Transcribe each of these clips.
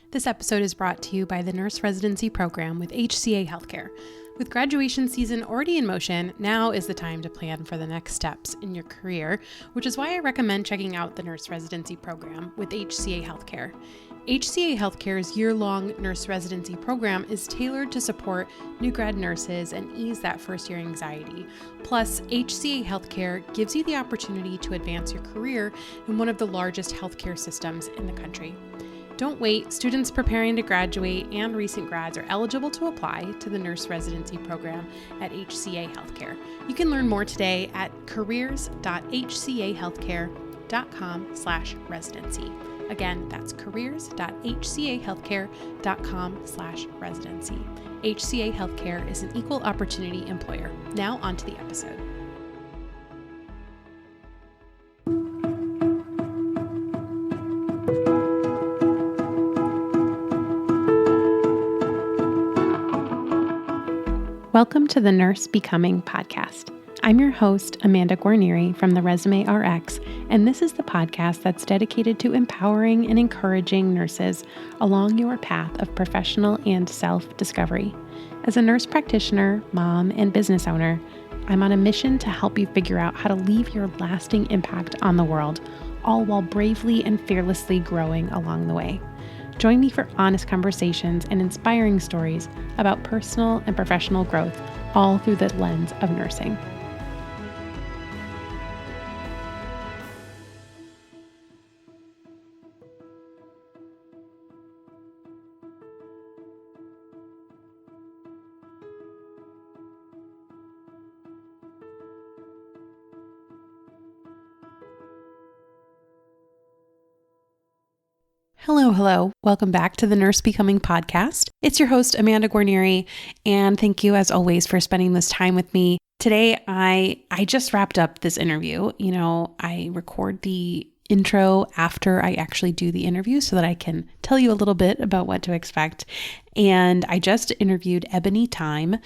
This episode is brought to you by the Nurse Residency Program with HCA Healthcare. With graduation season already in motion, now is the time to plan for the next steps in your career, which is why I recommend checking out the Nurse Residency Program with HCA Healthcare. HCA Healthcare's year-long nurse residency program is tailored to support new grad nurses and ease that first-year anxiety. Plus, HCA Healthcare gives you the opportunity to advance your career in one of the largest healthcare systems in the country. Don't wait. Students preparing to graduate and recent grads are eligible to apply to the nurse residency program at HCA Healthcare. You can learn more today at careers.hcahealthcare.com/residency. Again, that's careers.hcahealthcare.com/residency. HCA Healthcare is an equal opportunity employer. Now on to the episode. Welcome to the Nurse Becoming podcast. I'm your host, Amanda Guarnieri from the Resume RX, and this is the podcast that's dedicated to empowering and encouraging nurses along your path of professional and self-discovery. As a nurse practitioner, mom, and business owner, I'm on a mission to help you figure out how to leave your lasting impact on the world, all while bravely and fearlessly growing along the way. Join me for honest conversations and inspiring stories about personal and professional growth, all through the lens of nursing. Hello. Welcome back to the Nurse Becoming podcast. It's your host, Amanda Guarnieri, and thank you as always for spending this time with me. Today, I just wrapped up this interview. I record the intro after I actually do the interview so that I can tell you a little bit about what to expect. And I just interviewed Ebony Thyme,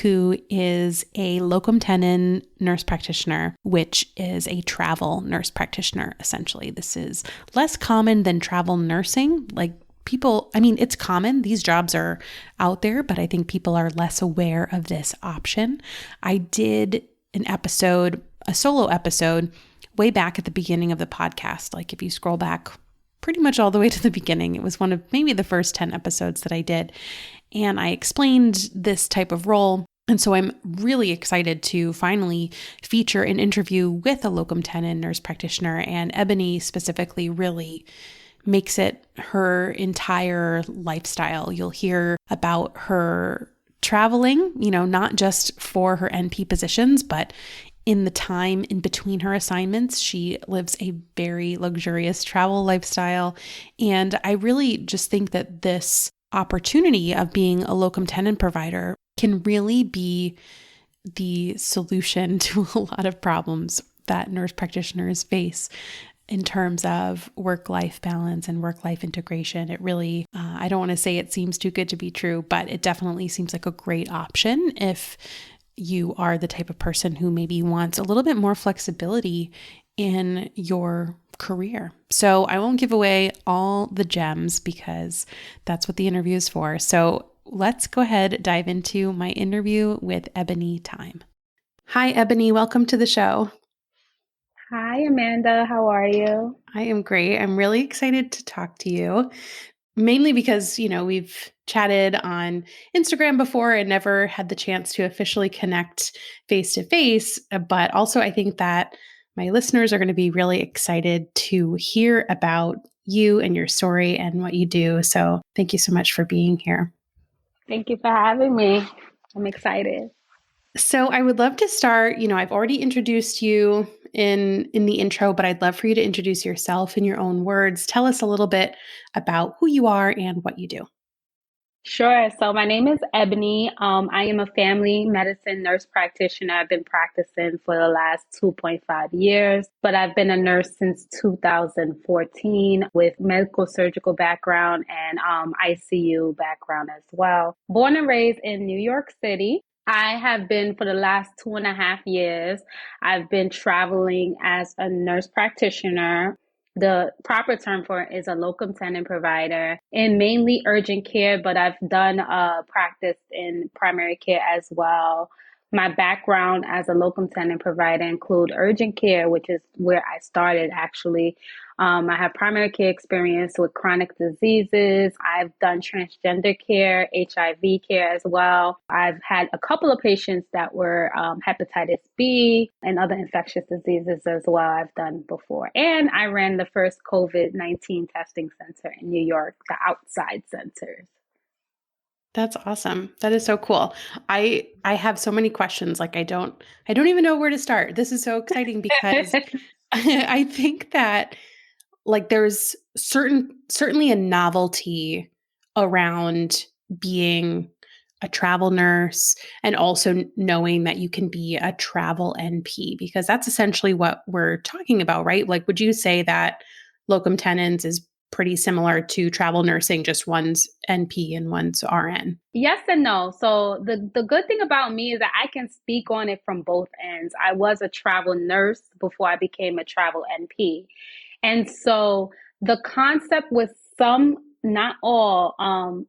who is a Locum Tenen nurse practitioner, which is a travel nurse practitioner, essentially. This is less common than travel nursing. It's common. These jobs are out there, but I think people are less aware of this option. I did a solo episode, way back at the beginning of the podcast. Like if you scroll back pretty much all the way to the beginning, it was one of maybe the first 10 episodes that I did. And I explained this type of role. And so I'm really excited to finally feature an interview with a Locum Tenen nurse practitioner. And Ebony specifically really makes it her entire lifestyle. You'll hear about her traveling, not just for her NP positions, but in the time in between her assignments, she lives a very luxurious travel lifestyle. And I really just think that this opportunity of being a locum tenens provider can really be the solution to a lot of problems that nurse practitioners face in terms of work-life balance and work-life integration. It really, I don't want to say it seems too good to be true, but it definitely seems like a great option if you are the type of person who maybe wants a little bit more flexibility in your career. So I won't give away all the gems because that's what the interview is for. So let's go ahead, dive into my interview with Ebony Thyme. Hi, Ebony. Welcome to the show. Hi, Amanda. How are you? I am great. I'm really excited to talk to you. Mainly because, we've chatted on Instagram before and never had the chance to officially connect face to face. But also, I think that my listeners are going to be really excited to hear about you and your story and what you do. So thank you so much for being here. Thank you for having me. I'm excited. So I would love to start, I've already introduced you in the intro, but I'd love for you to introduce yourself in your own words. Tell us a little bit about who you are and what you do. Sure. So my name is Ebony. I am a family medicine nurse practitioner. I've been practicing for the last 2.5 years, but I've been a nurse since 2014 with medical surgical background and ICU background as well. Born and raised in New York City. I have been for the last 2.5 years, I've been traveling as a nurse practitioner The proper term for it is a locum tenens provider in mainly urgent care, but I've done practice in primary care as well. My background as a locum tenens provider include urgent care, which is where I started actually. I have primary care experience with chronic diseases. I've done transgender care, HIV care as well. I've had a couple of patients that were hepatitis B and other infectious diseases as well. I've done before. And I ran the first COVID-19 testing center in New York, the outside centers. That's awesome. That is so cool. I have so many questions. Like I don't even know where to start. This is so exciting because I think that like there's certainly a novelty around being a travel nurse and also knowing that you can be a travel NP because that's essentially what we're talking about, right? Like, would you say that locum tenens is pretty similar to travel nursing, just one's NP and one's RN? Yes and no. So the good thing about me is that I can speak on it from both ends. I was a travel nurse before I became a travel NP. And so the concept with some, not all,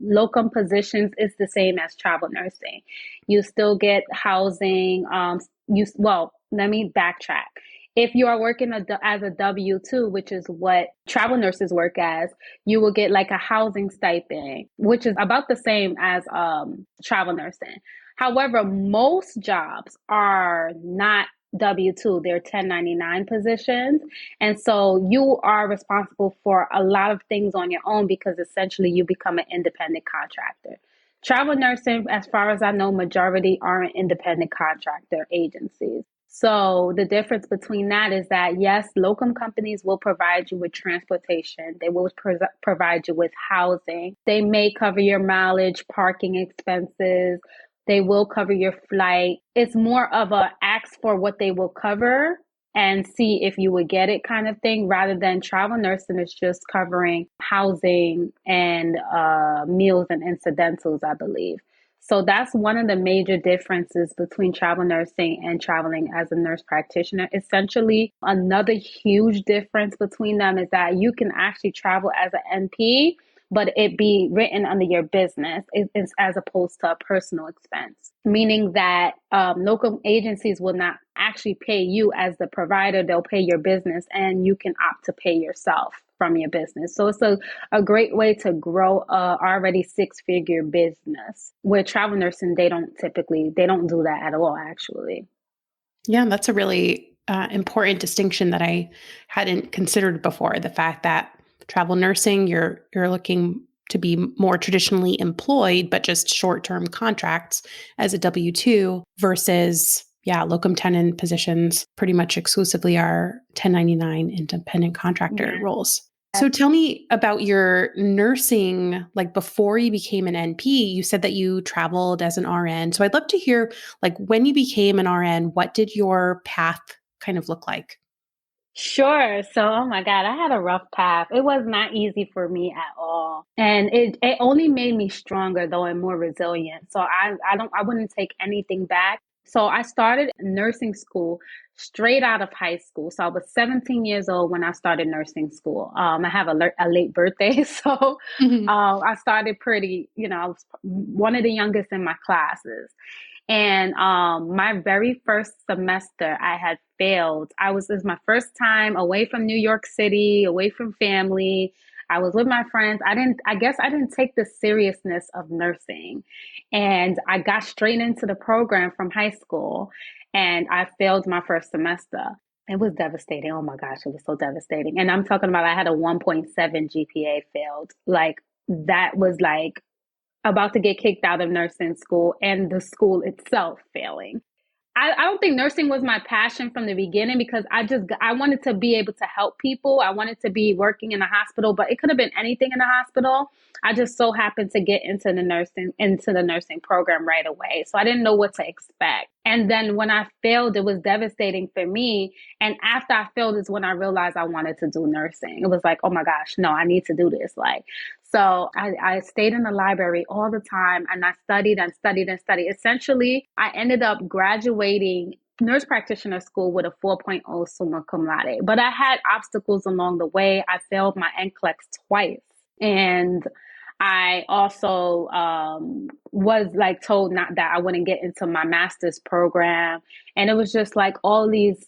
locum positions is the same as travel nursing. You still get housing. Let me backtrack. If you are working as a W-2, which is what travel nurses work as, you will get like a housing stipend, which is about the same as travel nursing. However, most jobs are not W-2, they're 1099 positions. And so you are responsible for a lot of things on your own because essentially you become an independent contractor. Travel nursing, as far as I know, majority are independent contractor agencies. So the difference between that is that yes, locum companies will provide you with transportation. They will provide you with housing. They may cover your mileage, parking expenses. They will cover your flight. It's more of a ask for what they will cover and see if you would get it kind of thing, rather than travel nursing is just covering housing and meals and incidentals, I believe. So that's one of the major differences between travel nursing and traveling as a nurse practitioner. Essentially, another huge difference between them is that you can actually travel as an NP, but it be written under your business as opposed to a personal expense, meaning that local agencies will not actually pay you as the provider. They'll pay your business and you can opt to pay yourself from your business. So it's a great way to grow a already six-figure business. Where travel nursing, they don't do that at all, actually. Yeah, that's a really important distinction that I hadn't considered before. The fact that travel nursing, you're looking to be more traditionally employed, but just short-term contracts as a W-2 versus, locum tenens positions pretty much exclusively are 1099 independent contractor roles. So tell me about your nursing, like before you became an NP, you said that you traveled as an RN. So I'd love to hear, like when you became an RN, what did your path kind of look like? Sure. So, oh my God, I had a rough path. It was not easy for me at all. And it only made me stronger though and more resilient. So I wouldn't take anything back. So I started nursing school straight out of high school. So I was 17 years old when I started nursing school. I have a late birthday. So Mhm. I started I was one of the youngest in my classes. And my very first semester, I had failed. It was my first time away from New York City, away from family. I was with my friends. I guess I didn't take the seriousness of nursing. And I got straight into the program from high school and I failed my first semester. It was devastating. Oh my gosh, it was so devastating. And I'm talking about I had a 1.7 GPA failed. Like that was like about to get kicked out of nursing school and the school itself failing. I don't think nursing was my passion from the beginning because I wanted to be able to help people. I wanted to be working in a hospital, but it could have been anything in the hospital. I just so happened to get into the nursing program right away. So I didn't know what to expect. And then when I failed, it was devastating for me. And after I failed is when I realized I wanted to do nursing. It was like, oh my gosh, no, I need to do this. So I stayed in the library all the time and I studied and studied and studied. Essentially, I ended up graduating nurse practitioner school with a 4.0 summa cum laude. But I had obstacles along the way. I failed my NCLEX twice. And I also was like told not that I wouldn't get into my master's program. And it was just like all these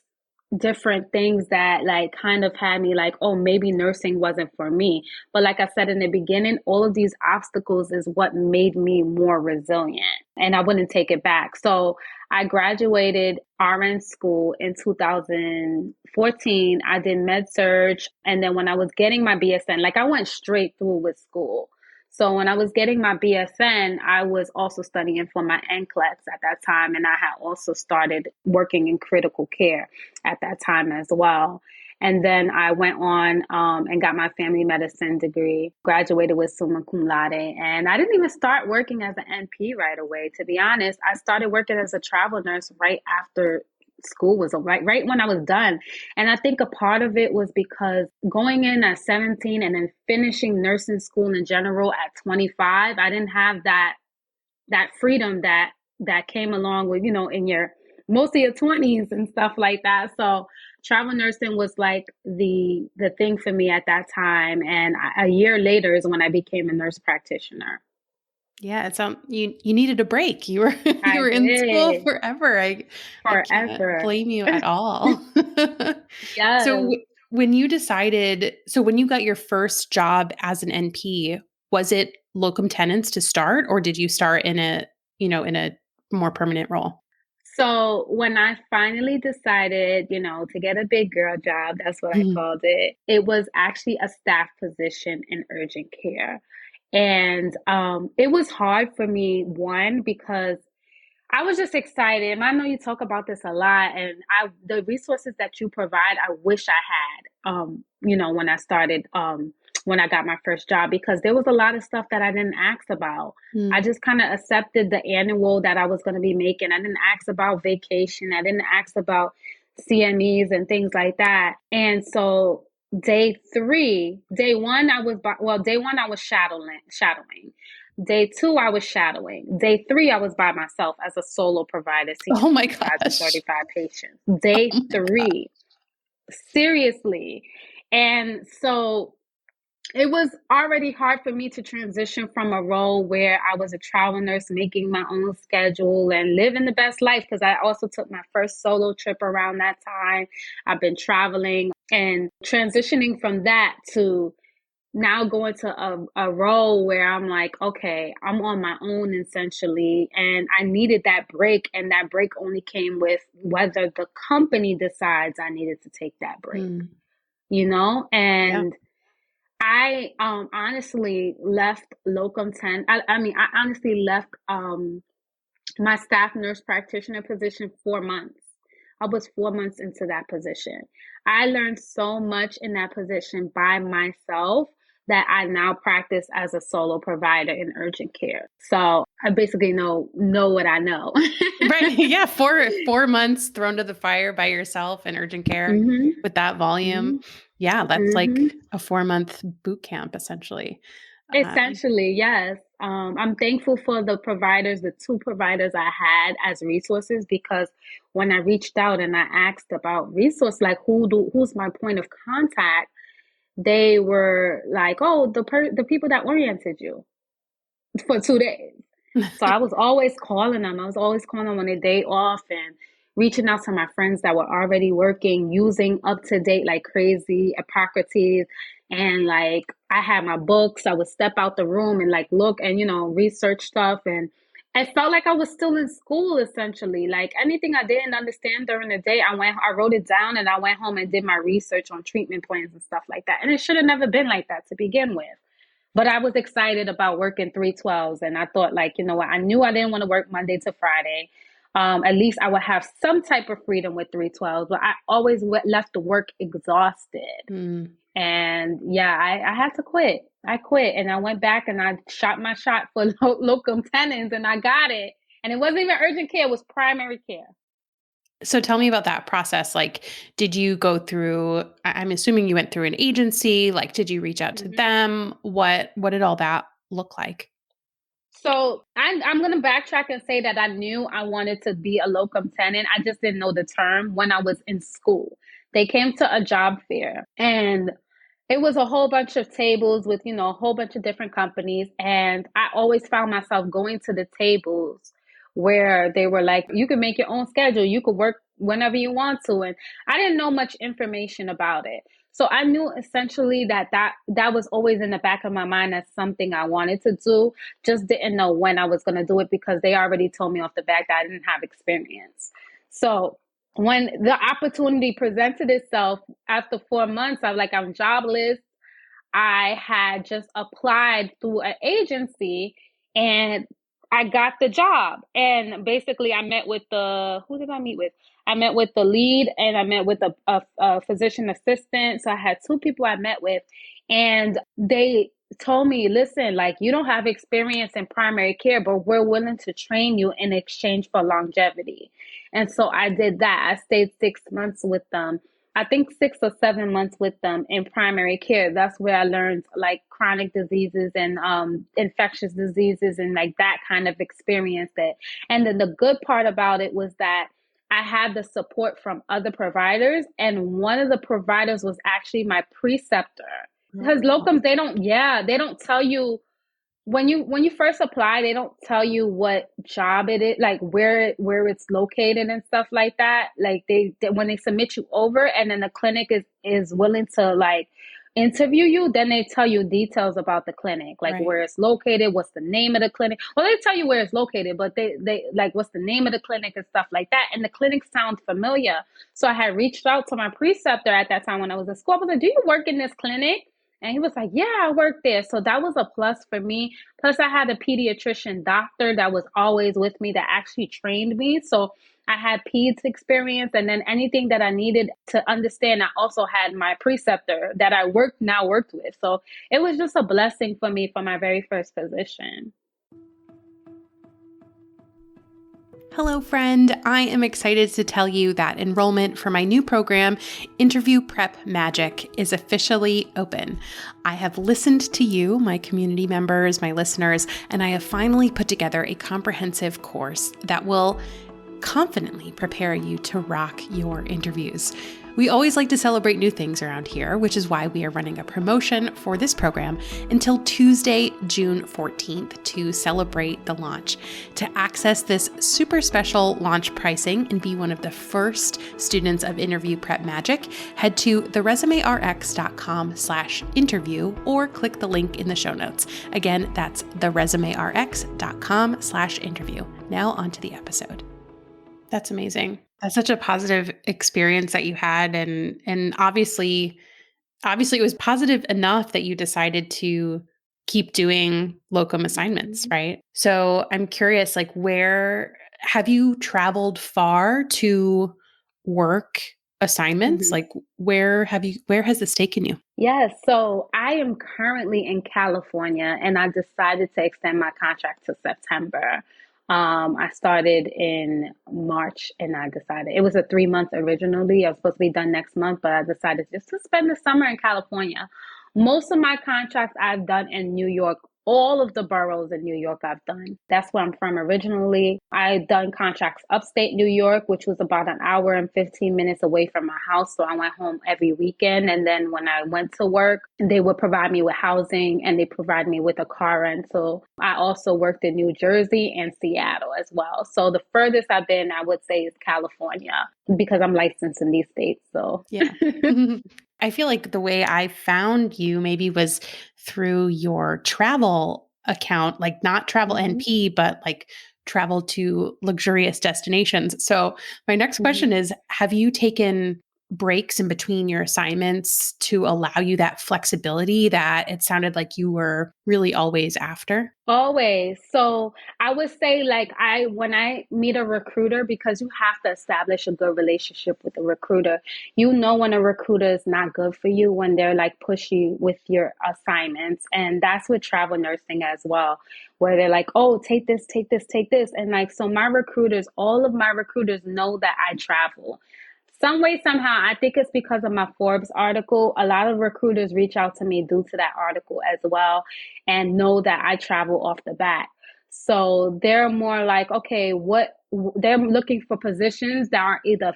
different things that like kind of had me like, oh, maybe nursing wasn't for me. But like I said in the beginning, all of these obstacles is what made me more resilient, and I wouldn't take it back. So I graduated RN school in 2014. I did med surge. And then when I was getting my BSN, like I went straight through with school. So when I was getting my BSN, I was also studying for my NCLEX at that time. And I had also started working in critical care at that time as well. And then I went on and got my family medicine degree, graduated with summa cum laude. And I didn't even start working as an NP right away. To be honest, I started working as a travel nurse right after school was right when I was done. And I think a part of it was because going in at 17 and then finishing nursing school in general at 25, I didn't have that freedom that came along with, in your most of your 20s and stuff like that. So travel nursing was like the thing for me at that time. And a year later is when I became a nurse practitioner. Yeah, it sounds you needed a break. You were I you were in school did. forever. I can't Forever. blame you at all. So Yes. when you decided, so when you got your first job as an NP, was it locum tenens to start, or did you start in a more permanent role? So when I finally decided, to get a big girl job, that's what I Mhm. called it, it was actually a staff position in urgent care. And it was hard for me, one, because I was just excited. And I know you talk about this a lot, and the resources that you provide, I wish I had, when I started, when I got my first job, because there was a lot of stuff that I didn't ask about. I Mm. just kind of accepted the annual that I was going to be making. I didn't ask about vacation. I didn't ask about CMEs and things like that. And so day one, day one, I was shadowing. Day two, I was shadowing. Day three, I was by myself as a solo provider seeing Oh my 25 to gosh. 35 patients. Oh Day my God. three, seriously. And so it was already hard for me to transition from a role where I was a travel nurse making my own schedule and living the best life, because I also took my first solo trip around that time. I've been traveling and transitioning from that to now going to a role where I'm like, okay, I'm on my own essentially. And I needed that break. And that break only came with whether the company decides I needed to take that break, Mm. Yeah. And I honestly left Locum Ten. I honestly left my staff nurse practitioner position 4 months. I was 4 months into that position. I learned so much in that position by myself that I now practice as a solo provider in urgent care. So I basically know what I know. Right. Yeah. Four months thrown to the fire by yourself in urgent care hmm with that volume. hmm Yeah, that's hmm like a 4-month boot camp essentially. Um, Essentially, yes. I'm thankful for the two providers I had as resources, because when I reached out and I asked about resource, like who's my point of contact, they were like, oh, the people that oriented you for 2 days. So I was always calling them. I was always calling them on a day off and reaching out to my friends that were already working, using up to date like crazy Epocrates. And like I had my books. I would step out the room and like look and, research stuff. And I felt like I was still in school essentially. Like anything I didn't understand during the day, I wrote it down and I went home and did my research on treatment plans and stuff like that. And it should have never been like that to begin with. But I was excited about working 312s. And I thought, like, you know what? I knew I didn't want to work Monday to Friday. At least I would have some type of freedom with 312s. But I always left the work exhausted. mm. And yeah, I had to quit. I quit and I went back and I shot my shot for locum tenens and I got it. And it wasn't even urgent care, it was primary care. So tell me about that process. Like, did you go through, I'm assuming you went through an agency, like, did you reach out to hmm them? What did all that look like? So I'm going to backtrack and say that I knew I wanted to be a locum tenant. I just didn't know the term when I was in school. They came to a job fair and it was a whole bunch of tables with, a whole bunch of different companies. And I always found myself going to the tables where they were like, you can make your own schedule. You could work whenever you want to. And I didn't know much information about it. So I knew essentially that was always in the back of my mind as something I wanted to do. Just didn't know when I was going to do it because they already told me off the bat that I didn't have experience. So when the opportunity presented itself after 4 months, I'm jobless. I had just applied through an agency and I got the job. And basically, I met with who did I meet with? I met with the lead and I met with a physician assistant. So I had two people I met with, and they told me, listen, like, you don't have experience in primary care, but we're willing to train you in exchange for longevity. And so I did that. I stayed 6 months with them. I think 6 or 7 months with them in primary care. That's where I learned like chronic diseases and infectious diseases and like that kind of experience. And then the good part about it was that I had the support from other providers, and one of the providers was actually my preceptor. Because locums, they don't tell you when you first apply, they don't tell you what job it is, like where it's located and stuff like that. Like they when they submit you over, and then the clinic is willing to like interview you, then they tell you details about the clinic, like Right. where it's located, what's the name of the clinic. Well, they tell you where it's located, but they like what's the name of the clinic and stuff like that. And the clinic sounds familiar, so I had reached out to my preceptor at that time when I was in school. I was like, "Do you work in this clinic?" And he was like, "Yeah, I work there." So that was a plus for me. Plus, I had a pediatrician doctor that was always with me that actually trained me. So I had peds experience. And then anything that I needed to understand, I also had my preceptor that I worked with. So it was just a blessing for me for my very first position. Hello, friend. I am excited to tell you that enrollment for my new program, Interview Prep Magic, is officially open. I have listened to you, my community members, my listeners, and I have finally put together a comprehensive course that will confidently prepare you to rock your interviews. We always like to celebrate new things around here, which is why we are running a promotion for this program until Tuesday, June 14th to celebrate the launch. To access this super special launch pricing and be one of the first students of Interview Prep Magic, head to theresumérx.com/interview or click the link in the show notes. Again, that's theresumérx.com/interview. Now on to the episode. That's amazing. That's such a positive experience that you had, and obviously it was positive enough that you decided to keep doing locum assignments, right? So I'm curious, like, where have you traveled far to work assignments? Mhm. Like, where has this taken you? Yes, so I am currently in California and I decided to extend my contract to September. I started in March and I decided it was a 3 month originally. I was supposed to be done next month, but I decided just to spend the summer in California. Most of my contracts I've done in New York. All of the boroughs in New York I've done. That's where I'm from originally. I done contracts upstate New York, which was about an hour and 15 minutes away from my house. So I went home every weekend. And then when I went to work, they would provide me with housing and they provide me with a car rental. I also worked in New Jersey and Seattle as well. So the furthest I've been, I would say, is California because I'm licensed in these states. So Yeah. I feel like the way I found you maybe was through your travel account, like not travel Mhm. NP, but like travel to luxurious destinations. So my next question Mhm. is, have you taken breaks in between your assignments to allow you that flexibility that it sounded like you were really always after? Always. So I would say like when I meet a recruiter, because you have to establish a good relationship with a recruiter, you know when a recruiter is not good for you when they're like pushy with your assignments. And that's with travel nursing as well, where they're like, "Oh, take this, take this, take this." And like so my recruiters, all of my recruiters know that I travel. Some way, somehow, I think it's because of my Forbes article. A lot of recruiters reach out to me due to that article as well and know that I travel off the bat. So they're more like, okay, they're looking for positions that are either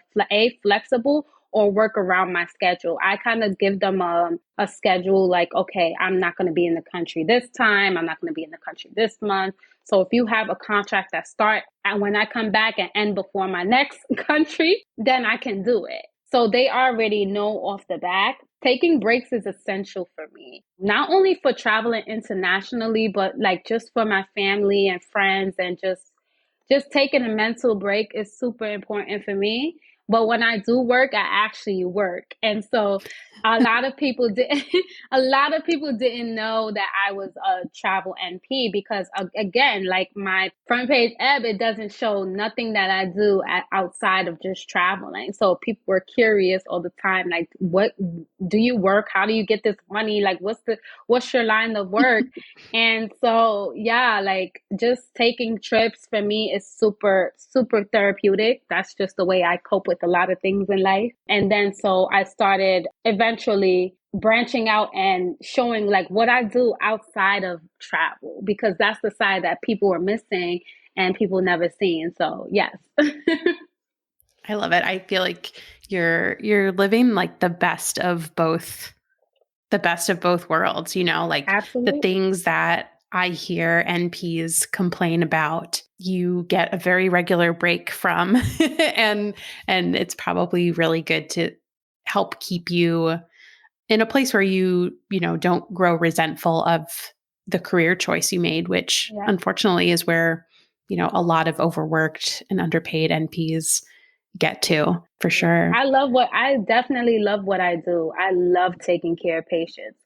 flexible or work around my schedule. I kind of give them a schedule like, okay, I'm not going to be in the country this time. I'm not going to be in the country this month. So if you have a contract that start and when I come back and end before my next country, then I can do it. So they already know off the back. Taking breaks is essential for me, not only for traveling internationally, but like just for my family and friends and just taking a mental break is super important for me. But when I do work, I actually work. And so a lot of people did a lot of people didn't know that I was a travel NP because again, like my front page it doesn't show nothing that I do outside of just traveling. So people were curious all the time, like, what do you work? How do you get this money? Like, what's your line of work? And so, yeah, like just taking trips for me is super, super therapeutic. That's just the way I cope with a lot of things in life. And then so I started eventually branching out and showing like what I do outside of travel, because that's the side that people are missing and people never seen. So, yes. I love it. I feel like you're living like the best of both worlds, like the Absolutely. things that I hear NPs complain about, you get a very regular break from and it's probably really good to help keep you in a place where you don't grow resentful of the career choice you made, which Yeah. unfortunately is where, a lot of overworked and underpaid NPs get to, for sure. I definitely love what I do. I love taking care of patients.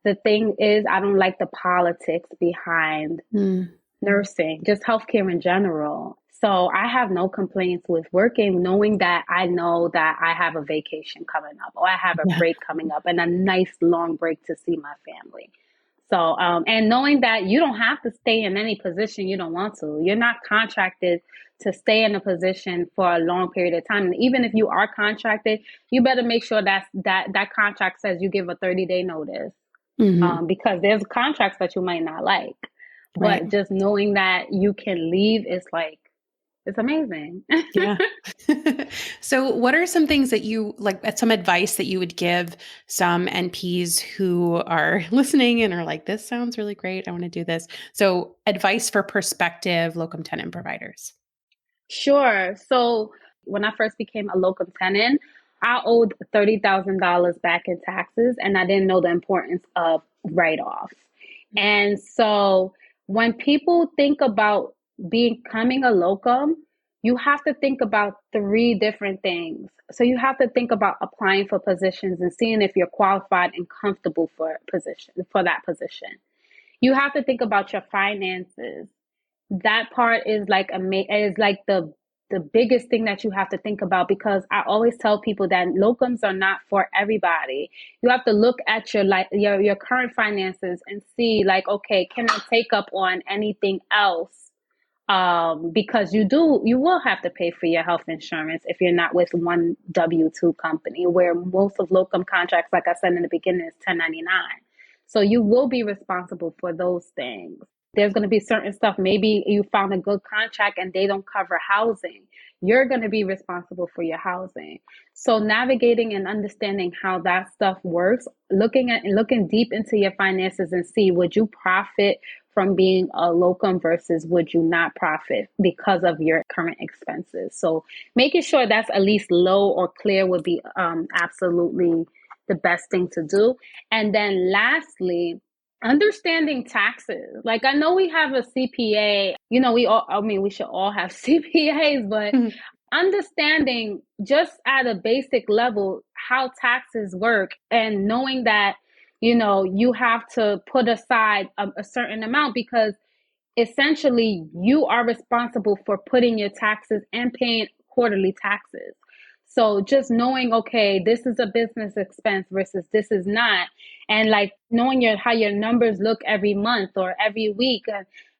The thing is, I don't like the politics behind Mm, nursing, just healthcare in general. So I have no complaints with working, knowing that I know that I have a vacation coming up or I have a yeah. break coming up and a nice long break to see my family. So, and knowing that you don't have to stay in any position you don't want to. You're not contracted to stay in a position for a long period of time. And even if you are contracted, you better make sure that contract says you give a 30-day notice, Hmm. because there's contracts that you might not like. Right. But just knowing that you can leave is like, it's amazing. Yeah. So, what are some things that some advice that you would give some NPs who are listening and are like, this sounds really great. I want to do this. So, advice for prospective locum tenens providers. Sure. So when I first became a locum tenens, I owed $30,000 back in taxes, and I didn't know the importance of write-offs. And so when people think about becoming a locum, you have to think about three different things. So you have to think about applying for positions and seeing if you're qualified and comfortable for that position. You have to think about your finances. That part is like the biggest thing that you have to think about, because I always tell people that locums are not for everybody. You have to look at your current finances and see like, okay, can I take up on anything else? Because you will have to pay for your health insurance if you're not with one W-2 company, where most of locum contracts, like I said in the beginning, is 1099. So you will be responsible for those things. There's going to be certain stuff. Maybe you found a good contract and they don't cover housing. You're going to be responsible for your housing. So navigating and understanding how that stuff works, looking deep into your finances and see, would you profit from being a locum versus would you not profit because of your current expenses? So making sure that's at least low or clear would be absolutely the best thing to do. And then lastly, understanding taxes. Like, I know we have a CPA, we should all have CPAs, but understanding just at a basic level how taxes work and knowing that, you have to put aside a certain amount, because essentially you are responsible for putting your taxes and paying quarterly taxes. So just knowing, okay, this is a business expense versus this is not, and like knowing how your numbers look every month or every week.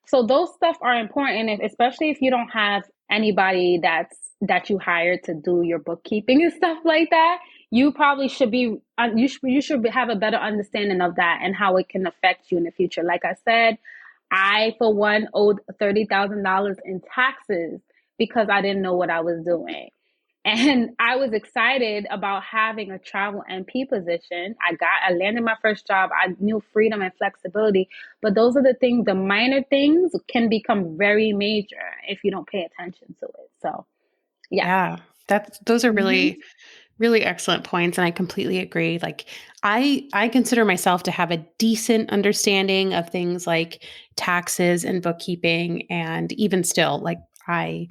So those stuff are important, especially if you don't have anybody that you hire to do your bookkeeping and stuff like that. You probably should be you should have a better understanding of that and how it can affect you in the future. Like I said, I, for one, owed $30,000 in taxes because I didn't know what I was doing. And I was excited about having a travel NP position. I landed my first job. I knew freedom and flexibility, but those are the things, the minor things can become very major if you don't pay attention to it. So, yeah. Yeah, those are Hmm. really excellent points, and I completely agree. Like I consider myself to have a decent understanding of things like taxes and bookkeeping, and even still, like I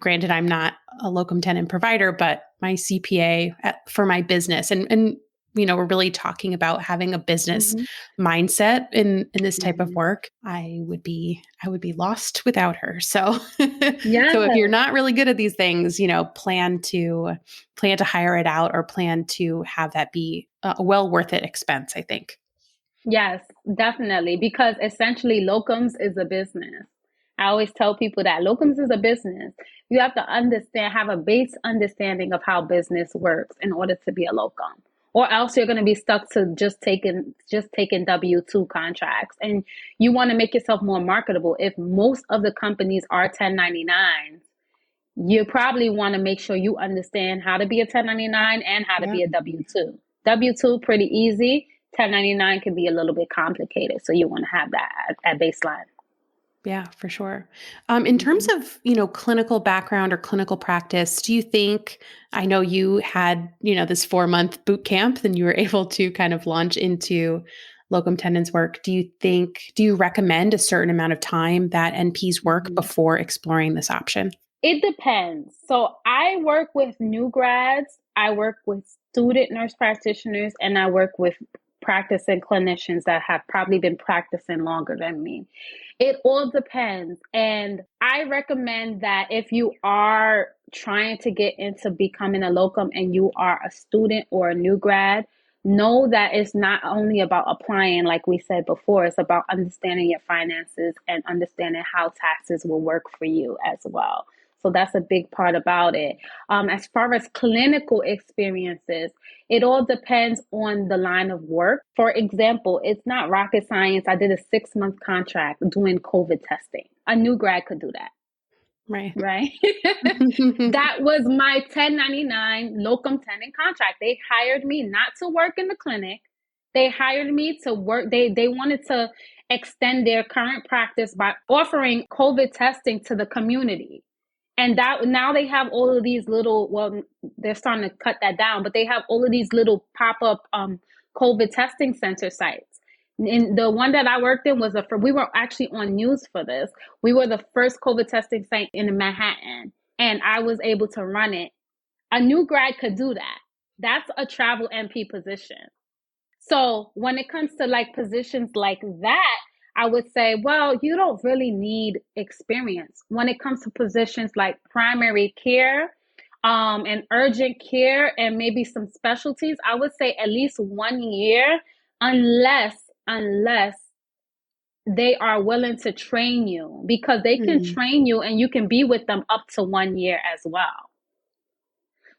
granted I'm not a locum tenens provider, but my CPA for my business, and we're really talking about having a business Hmm. mindset in this type of Hmm. work. I would be lost without her. So Yeah. so if you're not really good at these things, plan to hire it out or plan to have that be a well worth it expense, I think. Yes, definitely. Because essentially, locums is a business. I always tell people that locums is a business. You have to understand, have a base understanding of how business works in order to be a locum. Or else you're going to be stuck to just taking W-2 contracts. And you want to make yourself more marketable. If most of the companies are 1099s, you probably want to make sure you understand how to be a 1099 and how to Yeah. be a W-2. W-2 pretty easy. 1099 can be a little bit complicated, so you want to have that at baseline. Yeah, for sure. In terms Mhm. of, clinical background or clinical practice, do you think, I know you had, this 4-month boot camp, then you were able to kind of launch into locum tenens work. Do you recommend a certain amount of time that NPs work Mhm. before exploring this option? It depends. So I work with new grads, I work with student nurse practitioners, and I work with practicing clinicians that have probably been practicing longer than me. It all depends. And I recommend that if you are trying to get into becoming a locum and you are a student or a new grad, know that it's not only about applying, like we said before, it's about understanding your finances and understanding how taxes will work for you as well. So that's a big part about it. As far as clinical experiences, it all depends on the line of work. For example, it's not rocket science. I did a 6-month contract doing COVID testing. A new grad could do that, Right. right? That was my 1099 locum tenens contract. They hired me not to work in the clinic. They hired me to work. They wanted to extend their current practice by offering COVID testing to the community. And that now they have all of these little, well, they're starting to cut that down, but they have all of these little pop-up COVID testing center sites. And the one that I worked in we were actually on news for this. We were the first COVID testing site in Manhattan, and I was able to run it. A new grad could do that. That's a travel NP position. So when it comes to like positions like that, I would say, well, you don't really need experience. When it comes to positions like primary care, and urgent care and maybe some specialties, I would say at least 1 year, unless they are willing to train you, because they can Hmm. train you and you can be with them up to 1 year as well.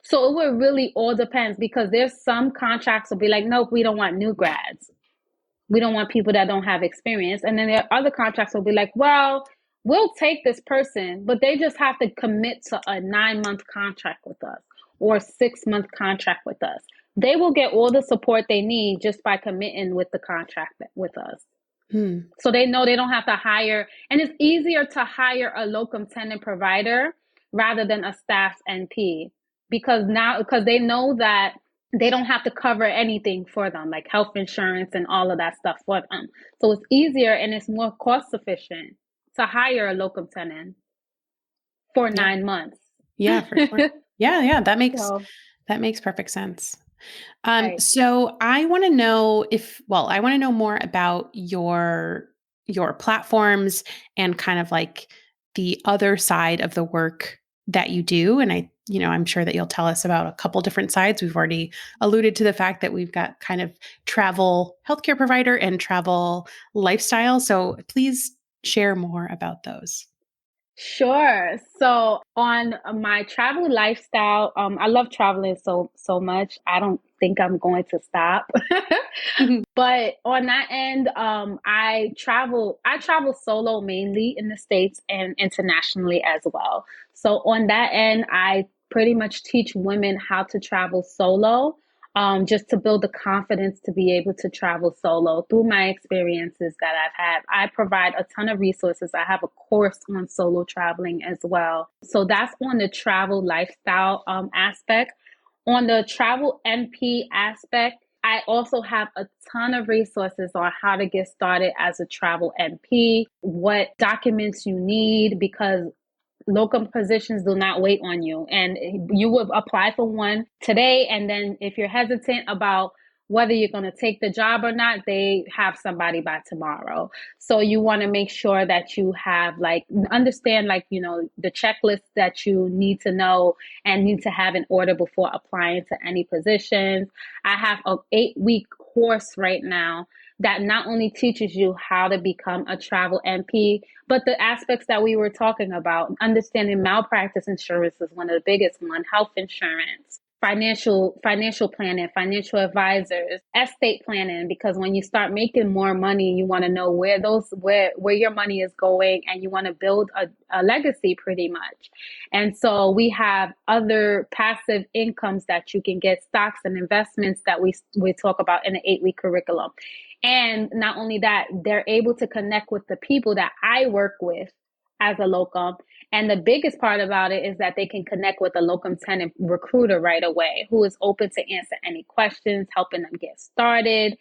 So it would really all depends, because there's some contracts will be like, nope, we don't want new grads. We don't want people that don't have experience. And then there are other contracts will be like, well, we'll take this person, but they just have to commit to a 9-month contract with us or 6-month contract with us. They will get all the support they need just by committing with the contract with us. Hmm. So they know they don't have to hire, and it's easier to hire a locum tenens provider rather than a staff NP, because they know that they don't have to cover anything for them, like health insurance and all of that stuff for them. So it's easier and it's more cost efficient to hire a locum tenens for Yeah. 9 months. Yeah, for sure. Yeah, yeah, So, that makes perfect sense. right. So I want to know more about your platforms and kind of like the other side of the work that you do. And I'm sure that you'll tell us about a couple different sides. We've already alluded to the fact that we've got kind of travel healthcare provider and travel lifestyle. So please share more about those. Sure. So on my travel lifestyle, I love traveling so much. I don't think I'm going to stop. But on that end, I travel solo mainly in the States and internationally as well. So on that end, I pretty much teach women how to travel solo, just to build the confidence to be able to travel solo through my experiences that I've had. I provide a ton of resources. I have a course on solo traveling as well. So that's on the travel lifestyle aspect. On the travel NP aspect, I also have a ton of resources on how to get started as a travel NP, what documents you need, because locum positions do not wait on you. And you would apply for one today. And then if you're hesitant about whether you're going to take the job or not, they have somebody by tomorrow. So you want to make sure that you have understand the checklist that you need to know and need to have in order before applying to any positions. I have an 8-week course right now that not only teaches you how to become a travel NP, but the aspects that we were talking about. Understanding malpractice insurance is one of the biggest one, health insurance, financial planning, financial advisors, estate planning, because when you start making more money, you want to know where your money is going, and you want to build a legacy pretty much. And so we have other passive incomes that you can get, stocks and investments that we talk about in the 8-week curriculum. And not only that, they're able to connect with the people that I work with as a locum. And the biggest part about it is that they can connect with a Locum Tenens recruiter right away, who is open to answer any questions, helping them get started.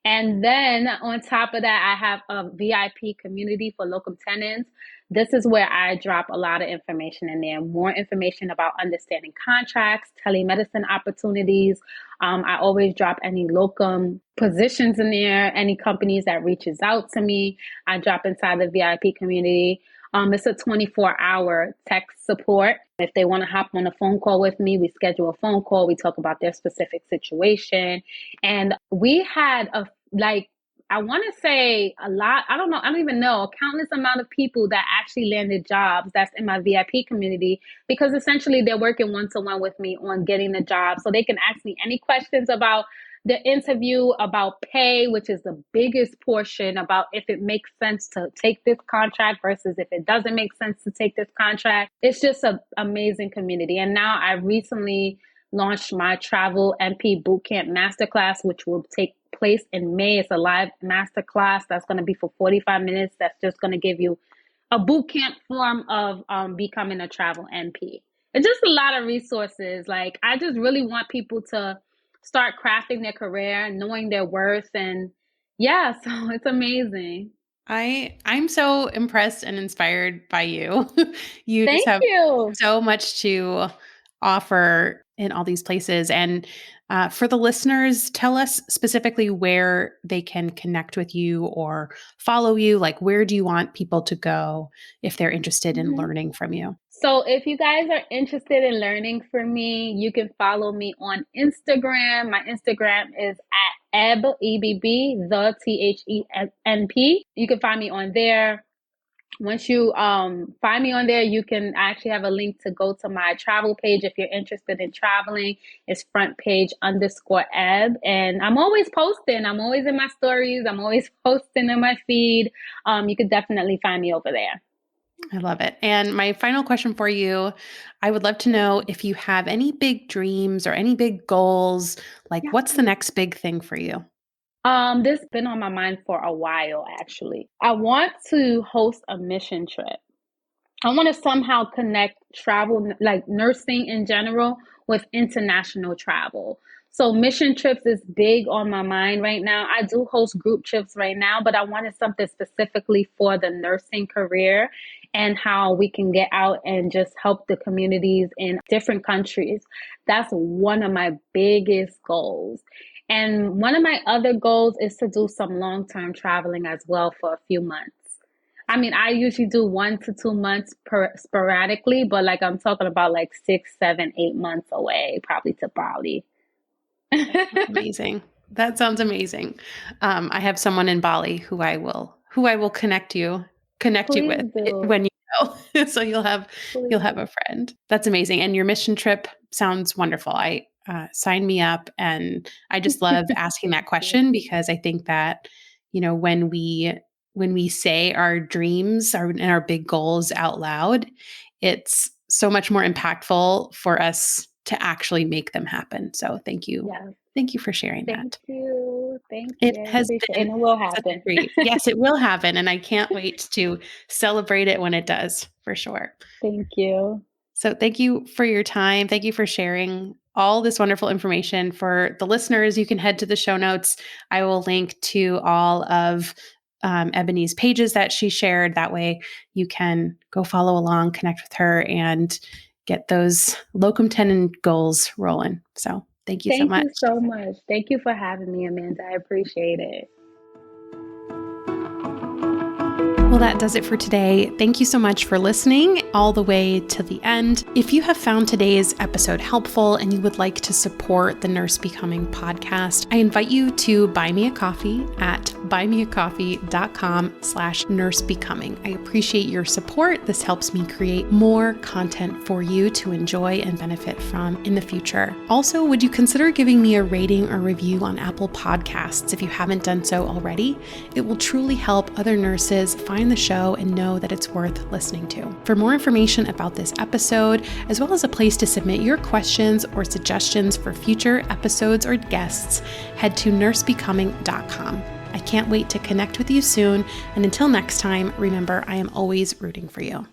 And then on top of that, I have a VIP community for Locum Tenens. This is where I drop a lot of information in there, more information about understanding contracts, telemedicine opportunities. I always drop any locum positions in there, any companies that reaches out to me. I drop inside the VIP community. It's a 24-hour tech support. If they want to hop on a phone call with me, we schedule a phone call. We talk about their specific situation. And we had I want to say a lot, I don't know, I don't even know, a countless amount of people that actually landed jobs that's in my VIP community, because essentially they're working one-to-one with me on getting the job. So they can ask me any questions about the interview, about pay, which is the biggest portion, about if it makes sense to take this contract versus if it doesn't make sense to take this contract. It's just an amazing community. And now I recently launched my Travel NP Bootcamp Masterclass, which will take place in May. It's a live masterclass that's going to be for 45 minutes. That's just going to give you a bootcamp form of becoming a travel NP. It's just a lot of resources. Like, I just really want people to start crafting their career, knowing their worth. And yeah, so it's amazing. I'm so impressed and inspired by you. You just Thank have you. so much to offer in all these places. And for the listeners, tell us specifically where they can connect with you or follow you. Like, where do you want people to go if they're interested in Mhm. learning from you? So if you guys are interested in learning from me, you can follow me on Instagram. My Instagram is at EBB, the THENP. You can find me on there. Once you find me on there, you can actually have a link to go to my travel page if you're interested in traveling. It's front page_Eb. And I'm always posting. I'm always in my stories. I'm always posting in my feed. You could definitely find me over there. I love it. And my final question for you, I would love to know if you have any big dreams or any big goals. Like, Yeah. what's the next big thing for you? This has been on my mind for a while, actually. I want to host a mission trip. I want to somehow connect travel, like nursing in general, with international travel. So mission trips is big on my mind right now. I do host group trips right now, but I wanted something specifically for the nursing career and how we can get out and just help the communities in different countries. That's one of my biggest goals. And one of my other goals is to do some long-term traveling as well for a few months. I mean, I usually do 1 to 2 months sporadically, but like I'm talking about like 6, 7, 8 months away, probably to Bali. Amazing. That sounds amazing. I have someone in Bali who I will connect you with Please do. when you go. So you'll have Please. a friend. That's amazing. And your mission trip sounds wonderful. sign me up. And I just love asking that question because I think that, when we say our dreams and our big goals out loud, it's so much more impactful for us to actually make them happen. So thank you. Yes. Thank you for sharing Thank that. you. Thank It you. I has appreciate it. been And it will such a happen. treat. Yes, it will happen. And I can't wait to celebrate it when it does, for sure. Thank you. So thank you for your time. Thank you for sharing all this wonderful information. For the listeners, you can head to the show notes. I will link to all of Ebony's pages that she shared. That way you can go follow along, connect with her, and get those Locum Tenen goals rolling. So thank you so Thank much. you so much. Thank you for having me, Amanda. I appreciate it. Well, that does it for today. Thank you so much for listening all the way to the end. If you have found today's episode helpful and you would like to support the Nurse Becoming podcast, I invite you to buy me a coffee at buymeacoffee.com/nursebecoming. I appreciate your support. This helps me create more content for you to enjoy and benefit from in the future. Also, would you consider giving me a rating or review on Apple Podcasts if you haven't done so already? It will truly help other nurses find the show and know that it's worth listening to. For more information about this episode, as well as a place to submit your questions or suggestions for future episodes or guests, head to nursebecoming.com. I can't wait to connect with you soon, and until next time, remember, I am always rooting for you.